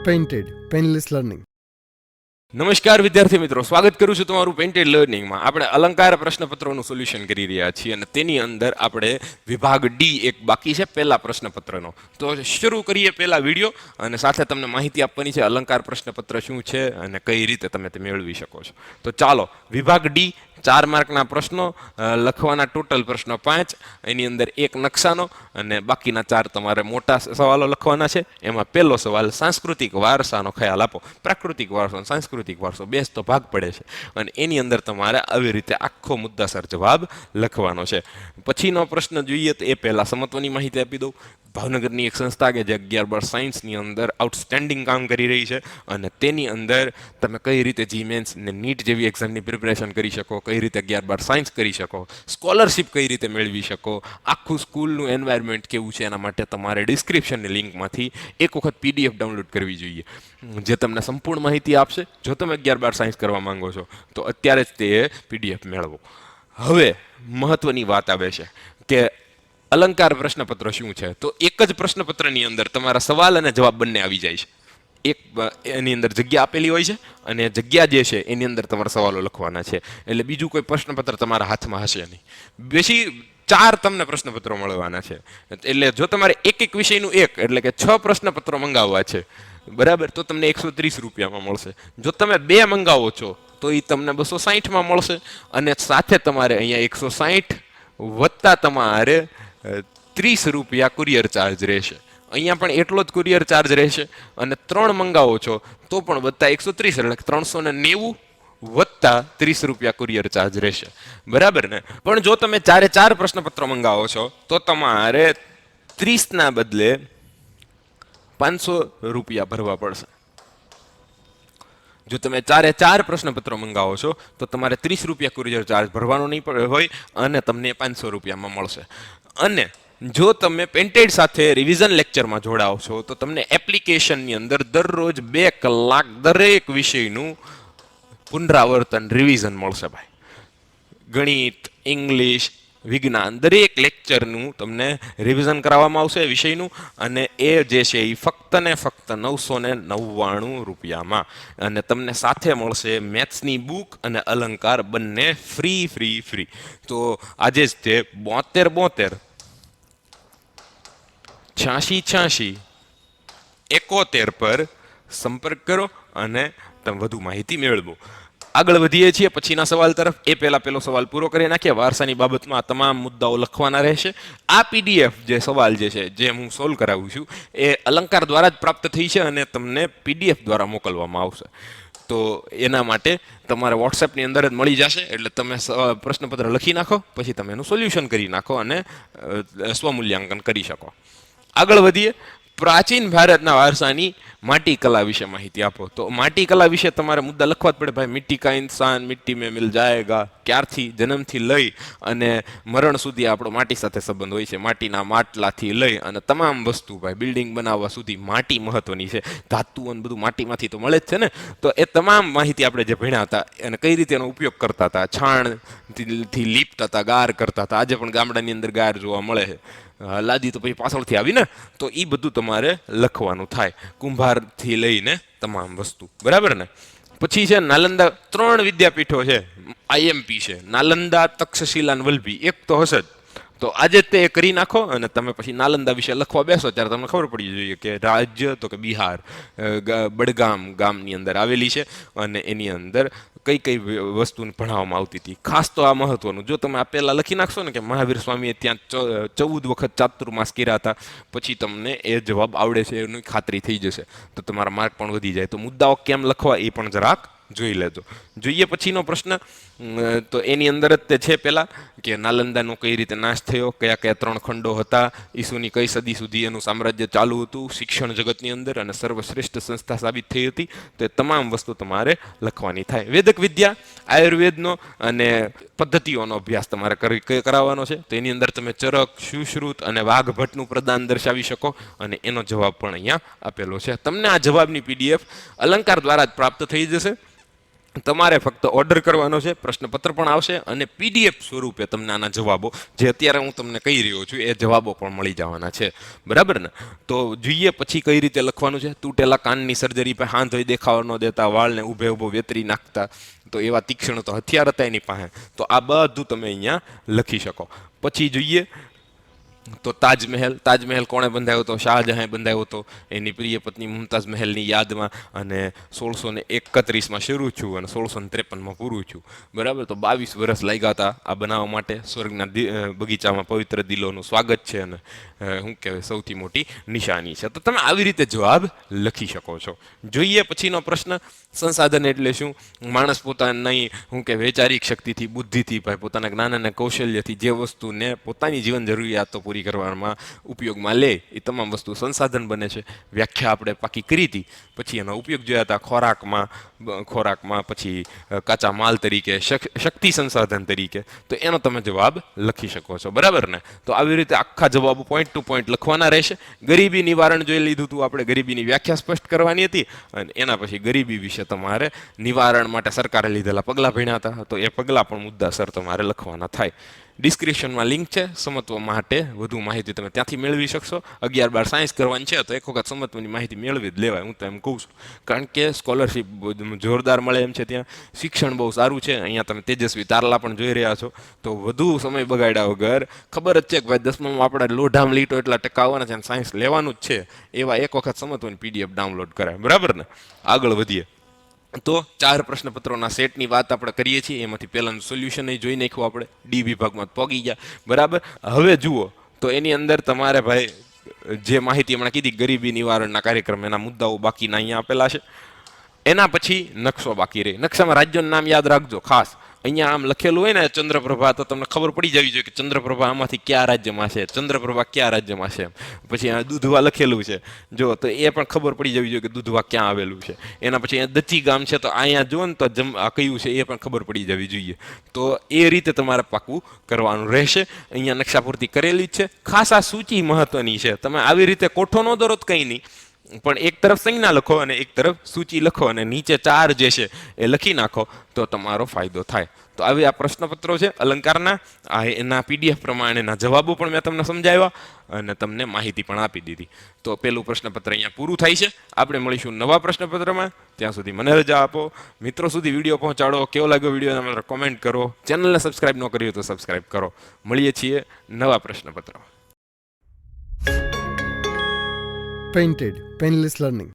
Painted painless learning. નમસ્કાર વિદ્યાર્થી મિત્રો, સ્વાગત કરું છું તમારું પેઇન્ટેડ લર્નિંગમાં. આપણે અલંકાર પ્રશ્નપત્રોનું સોલ્યુશન કરી રહ્યા છીએ અને તેની અંદર આપણે વિભાગ ડી એક બાકી છે પહેલા પ્રશ્નપત્રનો. તો શરૂ કરીએ પહેલા વિડીયો અને સાથે તમને માહિતી આપવાની છે અલંકાર પ્રશ્નપત્ર શું છે અને કઈ રીતે તમે તે મેળવી શકો છો. તો ચાલો, વિભાગ ડી 4 માર્કના પ્રશ્નો લખવાના, ટોટલ પ્રશ્નો 5, એની અંદર એક નકશાનો અને બાકીના 4 તમારે મોટા સવાલો લખવાના છે. એમાં પહેલો સવાલ, સાંસ્કૃતિક વારસાનો ખ્યાલ આપો. પ્રાકૃતિક વારસો અને સાંસ્કૃતિક વારસો બે તો ભાગ પડે છે અને એની અંદર તમારે આવી રીતે આખો મુદ્દાસર જવાબ લખવાનો છે. પછીનો પ્રશ્ન જોઈએ તો એ પહેલા સમત્વની માહિતી આપી દઉં. ભાવનગરની એક સંસ્થા કે જે 11-12 સાયન્સની અંદર આઉટસ્ટેન્ડિંગ કામ કરી રહી છે અને તેની અંદર તમે કઈ રીતે જીમેન્સ ને નીટ જેવી એક્ઝામની પ્રિપરેશન કરી શકો, કઈ રીતે 11-12 સાયન્સ કરી શકો, સ્કોલરશિપ કઈ રીતે મેળવી શકો, આખું સ્કૂલનું એન્વાયરમેન્ટ કેવું છે, એના માટે તમારે ડિસ્ક્રિપ્શનની લિંકમાંથી એક વખત PDF ડાઉનલોડ કરવી જોઈએ, જે તમને સંપૂર્ણ માહિતી આપશે. જો તમે 11-12 સાયન્સ કરવા માંગો છો તો અત્યારે જ તે PDF મેળવો. હવે મહત્વની વાત આવે છે કે અલંકાર પ્રશ્નપત્ર શું છે. તો એક જ પ્રશ્નપત્રની અંદર તમારા સવાલ અને જવાબ બંને આવી જાય છે. એક એની અંદર જગ્યા આપેલી હોય છે અને જગ્યા જે છે એની અંદર તમારા સવાલો લખવાના છે. એટલે બીજું કોઈ પ્રશ્નપત્ર તમારા હાથમાં હશે નહીં. બેસી 4 તમને પ્રશ્નપત્રો મળવાના છે. એટલે જો તમારે એક વિષયનું એક એટલે કે 6 પ્રશ્નપત્રો મંગાવવા છે, બરાબર, તો તમને 130 રૂપિયામાં મળશે. જો તમે 2 મંગાવો છો તો એ તમને 260માં મળશે અને સાથે તમારે અહીંયા 160 વત્તા તમારે 30 રૂપિયા કુરિયર ચાર્જ રહેશે. અહીંયા પણ એટલો જ કુરિયર ચાર્જ રહેશે અને 3 મંગાવો છો તો પણ વત્તા 130 એટલે 390 વત્તા 30 રૂપિયા કુરિયર ચાર્જ રહેશે, બરાબર ને. પણ જો તમે 4 પ્રશ્નપત્રો મંગાવો છો તો તમારે 30ના બદલે 500 રૂપિયા ભરવા પડશે. જો તમે 4 પ્રશ્નપત્રો મંગાવો છો તો તમારે 30 રૂપિયા કુરિયર ચાર્જ ભરવાનો નહીં હોય અને તમને 500 રૂપિયામાં મળશે. અને જો તમે પેન્ટેડ સાથે રિવિઝન લેક્ચરમાં જોડાઓ છો તો તમને એપ્લિકેશનની અંદર દરરોજ 2 કલાક દરેક વિષયનું પુનરાવર્તન રિવિઝન મળશે ભાઈ. ગણિત, ઇંગ્લિશ, વિજ્ઞાન દરેક લેક્ચરનું તમને રિવિઝન કરાવવામાં આવશે વિષયનું અને એ જે છે એ ફક્ત ને ફક્ત 999 રૂપિયામાં. અને તમને સાથે મળશે મેથ્સની બુક અને અલંકાર બંને ફ્રી. તો આજે જ તે 72 86 71 પર સંપર્ક કરો અને તમે વધુ માહિતી મેળવો. આગળ વધીએ છીએ પછીના સવાલ તરફ. એ પહેલો સવાલ પૂરો કરી નાખીએ. વારસાની બાબતમાં તમામ મુદ્દાઓ લખવાના રહેશે. આ PDF જે સવાલ જે છે જે હું સોલ્વ કરાવું છું એ અલંકાર દ્વારા જ પ્રાપ્ત થઈ છે અને તમને PDF દ્વારા મોકલવામાં આવશે. તો એના માટે તમારે WhatsAppની અંદર જ મળી જશે. એટલે તમે પ્રશ્નપત્ર લખી નાખો, પછી તમે એનું સોલ્યુશન કરી નાખો અને સ્વમૂલ્યાંકન કરી શકો. આગળ વધીએ. પ્રાચીન ભારતના વારસાની માટી કલા વિશે માહિતી આપો. તો માટી કલા વિશે તમારે મુદ્દા લખવા જ પડે ભાઈ. મિટ્ટી કા ઇન્સાન મિટ્ટી મેં મિલ જાયેગા. ક્યારથી જન્મથી લઈ અને મરણ સુધી આપણો માટી સાથે સંબંધ હોય છે. માટીના માટલાથી લઈ અને તમામ વસ્તુ ભાઈ બિલ્ડિંગ બનાવવા સુધી માટી મહત્વની છે. ધાતુ અને બધું માટીમાંથી તો મળે જ છે ને. તો એ તમામ માહિતી આપણે જે ભણ્યા હતા અને કઈ રીતે એનો ઉપયોગ કરતા હતા, છાણથી લીપતા હતા, ગાર કરતા હતા. આજે પણ ગામડાની અંદર ગાર જોવા મળે છે. લાદી તો પછી પાછળથી આવી ને. તો એ બધું તમારે લખવાનું થાય, કુંભારથી લઈને તમામ વસ્તુ, બરાબર ને. પછી છે નાલંદા 3 વિદ્યાપીઠો છે, IMP છે, નાલંદા, તક્ષશિલા અને વલ્લભી. એક તો હશે જ. તો આજે તે કરી નાખો અને તમે પછી નાલંદા વિશે લખવા બેસો ત્યારે તમને ખબર પડી જોઈએ કે રાજ્ય તો કે બિહાર, બડગામ ગામની અંદર આવેલી છે અને એની અંદર કઈ વસ્તુ ભણાવવામાં આવતી હતી. ખાસ તો આ મહત્વનું, જો તમે આ પહેલા લખી નાખશો ને કે મહાવીર સ્વામીએ ત્યાં 14 વખત ચાતુર્માસ કર્યા હતા, પછી તમને એ જવાબ આવડે છે એની ખાતરી થઈ જશે. તો તમારા માર્ક પણ વધી જાય. તો મુદ્દાઓ કેમ લખવા એ પણ જરાક જોઈ લેજો. જોઈએ પછીનો પ્રશ્ન. તો એની અંદર જ તે છે પહેલા કે નાલંદાનો કઈ રીતે નાશ થયો, કયા 3 ખંડો હતા, ઈસુની કઈ સદી સુધી એનું સામ્રાજ્ય ચાલુ હતું શિક્ષણ જગતની અંદર અને સર્વશ્રેષ્ઠ સંસ્થા સાબિત થઈ હતી. તો એ તમામ વસ્તુ તમારે લખવાની થાય. વેદક વિદ્યા, આયુર્વેદનો અને પદ્ધતિઓનો અભ્યાસ તમારે કરાવવાનો છે. તો એની અંદર તમે ચરક, સુશ્રુત અને વાઘભટ્ટનું પ્રદાન દર્શાવી શકો અને એનો જવાબ પણ અહીંયા આપેલો છે. તમને આ જવાબની PDF અલંકાર દ્વારા જ પ્રાપ્ત થઈ જશે. તમારે ફક્ત ઓર્ડર કરવાનો છે, પ્રશ્નપત્ર પણ આવશે અને પીડીએફ સ્વરૂપે તમને આના જવાબો જે અત્યારે હું તમને કહી રહ્યો છું એ જવાબો પણ મળી જવાના છે, બરાબર ને? તો જોઈએ પછી કઈ રીતે લખવાનું છે. તૂટેલા કાનની સર્જરી પર હાથ હોય દેખાવા ન દેતા, વાળને ઊભે ઊભો વેતરી નાખતા, તો એવા તીક્ષ્ણ તો હથિયાર હતા એની પાસે. તો આ બધું તમે અહીંયા લખી શકો. પછી જોઈએ તો તાજમહેલ કોણે બંધાવ્યો હતો? શાહજહાં બંધાવ્યો હતો એની પ્રિય પત્ની મુમતાઝ મહેલની યાદમાં, અને 1631માં શરૂ થયું અને 1653માં પૂરું થયું, બરાબર? તો 22 વર્ષ લાગ્યા હતા આ બનાવવા માટે. સ્વર્ગના બગીચામાં પવિત્ર દિલોનું સ્વાગત છે અને શું કહેવાય સૌથી મોટી નિશાની છે. તો તમે આવી રીતે જવાબ લખી શકો છો. જોઈએ પછીનો પ્રશ્ન, સંસાધન એટલે શું? માણસ પોતાની શું કે વૈચારિક શક્તિથી, બુદ્ધિથી, ભાઈ પોતાના જ્ઞાન અને કૌશલ્યથી જે વસ્તુને પોતાની જીવન જરૂરિયાતો પૂરી કરવામાં ઉપયોગમાં લે એ તમામ વસ્તુ સંસાધન બને છે. વ્યાખ્યા આપણે પાકી કરી હતી. પછી એનો ઉપયોગ જોયા હતા ખોરાકમાં, પછી કાચા માલ તરીકે, શક્તિ સંસાધન તરીકે. તો એનો તમે જવાબ લખી શકો છો, બરાબર ને? તો આવી રીતે આખા જવાબો પોઈન્ટ ટુ પોઈન્ટ લખવાના રહેશે. ગરીબી નિવારણ જોઈ લીધું હતું આપણે, ગરીબીની વ્યાખ્યા સ્પષ્ટ કરવાની હતી અને એના પછી ગરીબી વિશે તમારે નિવારણ માટે સરકારે લીધેલા પગલાં ભણ્યા હતા, તો એ પગલાં પણ મુદ્દાસર તમારે લખવાના થાય. ડિસ્ક્રિપ્શનમાં લિંક છે, સમત્વ માટે વધુ માહિતી તમે ત્યાંથી મેળવી શકશો. 11-12 સાયન્સ કરવાની છે તો એક વખત સમત્વની માહિતી મેળવી જ લેવાય, હું તો એમ કહું છું. કારણ કે સ્કોલરશિપ જોરદાર મળે એમ છે, ત્યાં શિક્ષણ બહુ સારું છે. અહીંયા તમે તેજસ્વી તારલા પણ જોઈ રહ્યા છો. તો વધુ સમય બગાડ્યા વગર, ખબર જ છે કે ભાઈ 10મામાં આપણે લોઢામ લીટો એટલા ટકા આવવાના છે અને સાયન્સ લેવાનું જ છે, એવા એક વખત સમત્વની પીડીએફ ડાઉનલોડ કરાય, બરાબર ને? આગળ વધીએ તો 4 પ્રશ્નપત્રોના સેટની વાત આપણે કરીએ છીએ. એમાંથી પહેલાનું સોલ્યુશન જોઈ નાખ્યું આપણે, ડી વિભાગમાં પહોંચી ગયા, બરાબર? હવે જુઓ તો એની અંદર તમારે ભાઈ જે માહિતી હમણાં કીધી ગરીબી નિવારણના કાર્યક્રમ, એના મુદ્દાઓ બાકીના અહીંયા આપેલા છે. એના પછી નકશો બાકી રહે. નકશામાં રાજ્યોનું નામ યાદ રાખજો ખાસ. અહીંયા આમ લખેલું હોય ને ચંદ્રપ્રભા, તો તમને ખબર પડી જવી જોઈએ કે ચંદ્રપ્રભા આમાંથી કયા રાજ્યમાં છે, ચંદ્રપ્રભા કયા રાજ્યમાં છે. પછી આ દુધવા લખેલું છે જો, તો એ પણ ખબર પડી જવી જોઈએ કે દુધવા ક્યાં આવેલું છે. એના પછી અહીંયા દચી ગામ છે, તો અહીંયા જુઓ ને તો કયું છે એ પણ ખબર પડી જવી જોઈએ. તો એ રીતે તમારે પાકું કરવાનું રહેશે. અહીંયા નકશા પૂર્તિ કરેલી જ છે. ખાસ આ સૂચિ મહત્વની છે. તમે આવી રીતે કોઠો ન દોરો તો કંઈ નહીં, પણ એક તરફ સંજ્ઞા લખો અને એક તરફ સૂચિ લખો અને નીચે 4 જે છે એ લખી નાખો, તો તમારો ફાયદો થાય. તો આવી આ પ્રશ્નપત્રો છે અલંકારના, એના પીડીએફ પ્રમાણેના જવાબો પણ મેં તમને સમજાવ્યા અને તમને માહિતી પણ આપી દીધી. તો પેલું પ્રશ્નપત્ર અહીંયા પૂરું થાય છે. આપણે મળીશું નવા પ્રશ્નપત્રમાં. ત્યાં સુધી મને રજા આપો. મિત્રો સુધી વિડીયો પહોંચાડો. કેવો લાગ્યો વિડીયો કોમેન્ટ કરો. ચેનલને સબસ્ક્રાઈબ ન કરી હોય તો સબસ્ક્રાઈબ કરો. મળીએ છીએ નવા પ્રશ્નપત્ર. Painted Painless Learning.